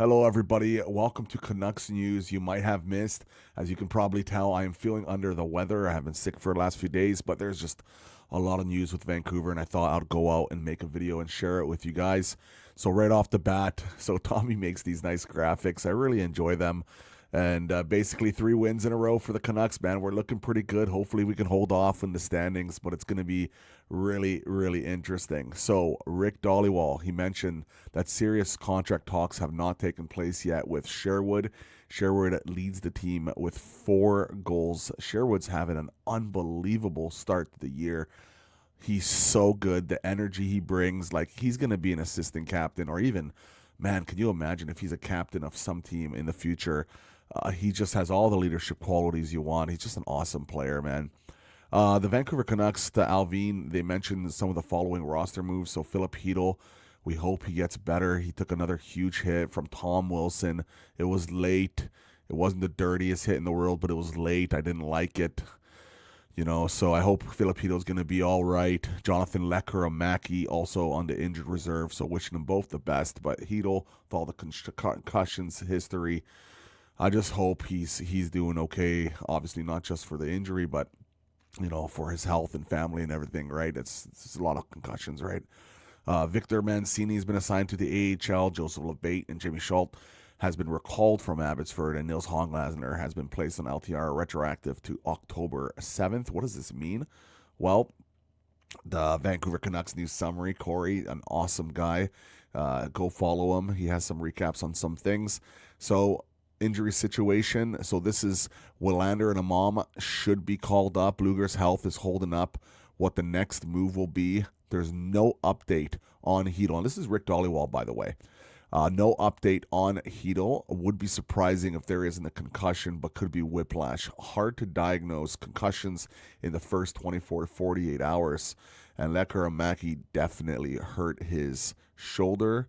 Hello, everybody. Welcome to Canucks News. You might have missed. As you can probably tell, I am feeling under the weather. I have been sick for the last few days, but there's just a lot of news with Vancouver, and I thought I'd go out and make a video and share it with you guys. So right off the bat, Tommy makes these nice graphics. I really enjoy them. And basically 3 wins in a row for the Canucks, man. We're looking pretty good. Hopefully we can hold off in the standings, but it's going to be really, really interesting. So Rick Dhaliwal, he mentioned that serious contract talks have not taken place yet with Sherwood. Sherwood leads the team with 4 goals. Sherwood's having an unbelievable start to the year. He's so good. The energy he brings, like he's going to be an assistant captain or even, man, can you imagine if he's a captain of some team in the future? He just has all the leadership qualities you want. He's just an awesome player, man. The Vancouver Canucks, the Alvin, they mentioned some of the following roster moves. So Philip Chytil, we hope he gets better. He took another huge hit from Tom Wilson. It was late. It wasn't the dirtiest hit in the world, but it was late. I didn't like it. So I hope Philip Chytil's going to be all right. Jonathan Lekkerimaki also on the injured reserve, so wishing them both the best. But Chytil, with all the concussions history, I just hope he's doing okay. Obviously, not just for the injury, but for his health and family and everything, right? It's a lot of concussions, right? Victor Mancini has been assigned to the AHL. Joseph LeBate and Jamie Schultz has been recalled from Abbotsford, and Nils Honglasner has been placed on LTR retroactive to October 7th. What does this mean? Well, the Vancouver Canucks news summary, Corey, an awesome guy. Go follow him. He has some recaps on some things. So, injury situation. So this is Willander and Amam should be called up. Luger's health is holding up. What the next move will be, there's no update on Chytil. And this is Rick Dhaliwal, by the way. No update on Chytil. Would be surprising if there isn't a concussion, but could be whiplash. Hard to diagnose concussions in the first 24 to 48 hours. And Lekkerimaki definitely hurt his shoulder.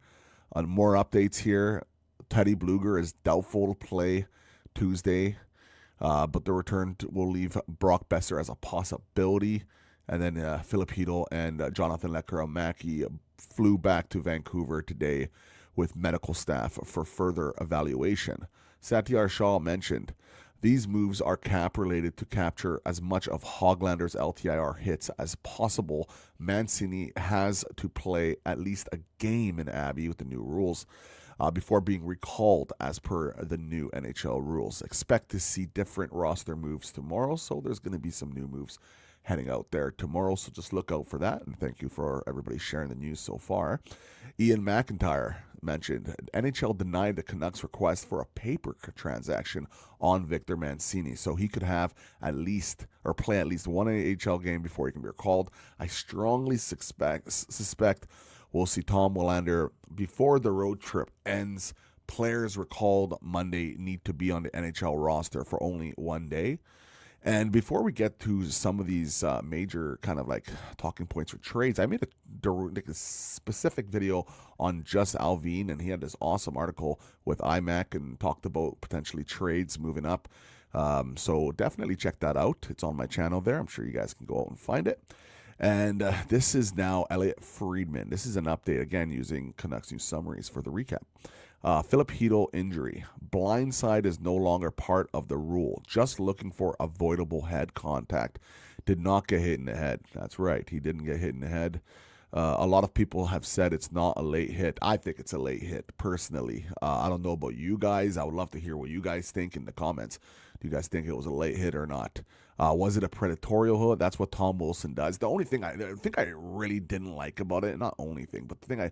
On more updates here, Teddy Bluger is doubtful to play Tuesday, but the return will leave Brock Besser as a possibility. And then Philip Chytil and Jonathan Lekkerimaki flew back to Vancouver today with medical staff for further evaluation. Satyar Shah mentioned these moves are cap related to capture as much of Hoglander's LTIR hits as possible. Mancini has to play at least a game in Abbey with the new rules before being recalled as per the new NHL rules. Expect to see different roster moves tomorrow, so there's going to be some new moves heading out there tomorrow, so just look out for that, and thank you for everybody sharing the news so far. Ian McIntyre mentioned NHL denied the Canucks' request for a paper transaction on Victor Mancini, so he could have at least, or play at least one AHL game before he can be recalled. I strongly suspect we'll see Tom Willander before the road trip ends. Players recalled Monday need to be on the NHL roster for only 1 day. And before we get to some of these major kind of like talking points for trades, I made a specific video on just Alvin, and he had this awesome article with iMac and talked about potentially trades moving up. So definitely check that out. It's on my channel there. I'm sure you guys can go out and find it. And this is now Elliot Friedman. This is an update, again, using Canucks News summaries for the recap. Philip Chytil injury. Blindside is no longer part of the rule. Just looking for avoidable head contact. Did not get hit in the head. That's right. He didn't get hit in the head. A lot of people have said it's not a late hit. I think it's a late hit, personally. I don't know about you guys. I would love to hear what you guys think in the comments. Do you guys think it was a late hit or not? Was it a predatorial hit? That's what Tom Wilson does. The only thing I think I really didn't like about it, not only thing, but the thing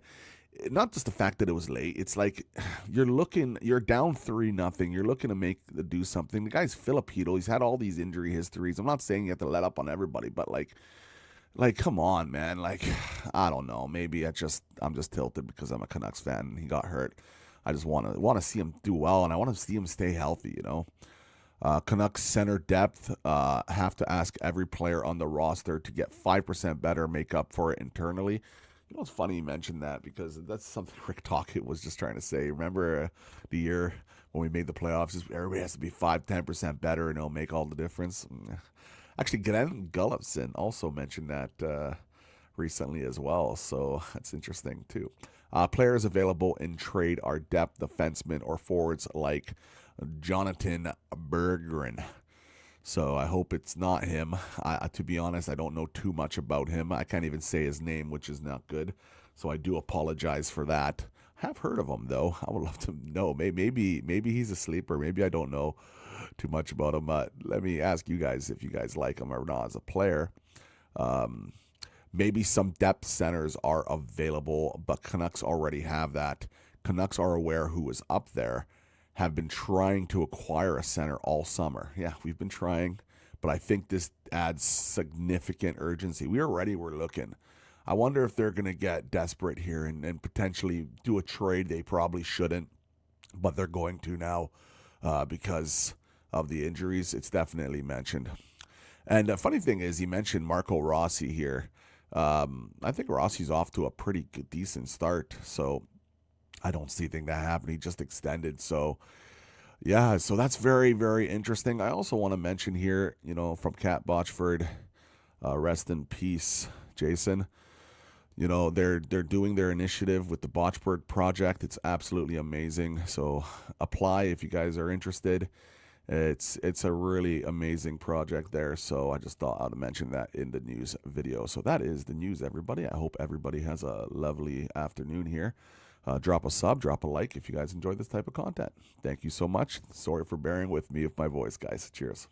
not just the fact that it was late. It's like you're down 3-0. You're looking to do something. The guy's Philip Chytil. He's had all these injury histories. I'm not saying you have to let up on everybody, but like, come on, man. Like, I don't know. Maybe I'm just tilted because I'm a Canucks fan and he got hurt. I just want to see him do well, and I want to see him stay healthy. Canucks center depth, have to ask every player on the roster to get 5% better, make up for it internally. It's funny you mentioned that because that's something Rick Tocchet was just trying to say. Remember the year when we made the playoffs, everybody has to be 5-10% better and it'll make all the difference. Actually, Glenn Gullovson also mentioned that recently as well, so that's interesting too. Players available in trade are depth defensemen or forwards like Jonathan Berggren. So I hope it's not him. To be honest, I don't know too much about him. I can't even say his name, which is not good. So I do apologize for that. I have heard of him though. I would love to know. Maybe he's a sleeper. Maybe I don't know too much about him. Let me ask you guys if you guys like him or not as a player. Um, Maybe some depth centers are available, but Canucks already have that. Canucks are aware who is up there, have been trying to acquire a center all summer. Yeah, we've been trying, but I think this adds significant urgency. We already were looking. I wonder if they're going to get desperate here and potentially do a trade they probably shouldn't, but they're going to now because of the injuries. It's definitely mentioned. And the funny thing is, he mentioned Marco Rossi here. I think Rossi's off to a pretty decent start, so I don't see anything that happened. He just extended, so yeah, so that's very, very interesting. I also want to mention here, from Cat Botchford, rest in peace, Jason. They're doing their initiative with the Botchford Project. It's absolutely amazing. So apply if you guys are interested. It's a really amazing project there, so I just thought I'd mention that in the news video. So that is the news, everybody. I hope everybody has a lovely afternoon here. Drop a sub, drop a like if you guys enjoy this type of content. Thank you so much. Sorry for bearing with me with my voice, guys. Cheers.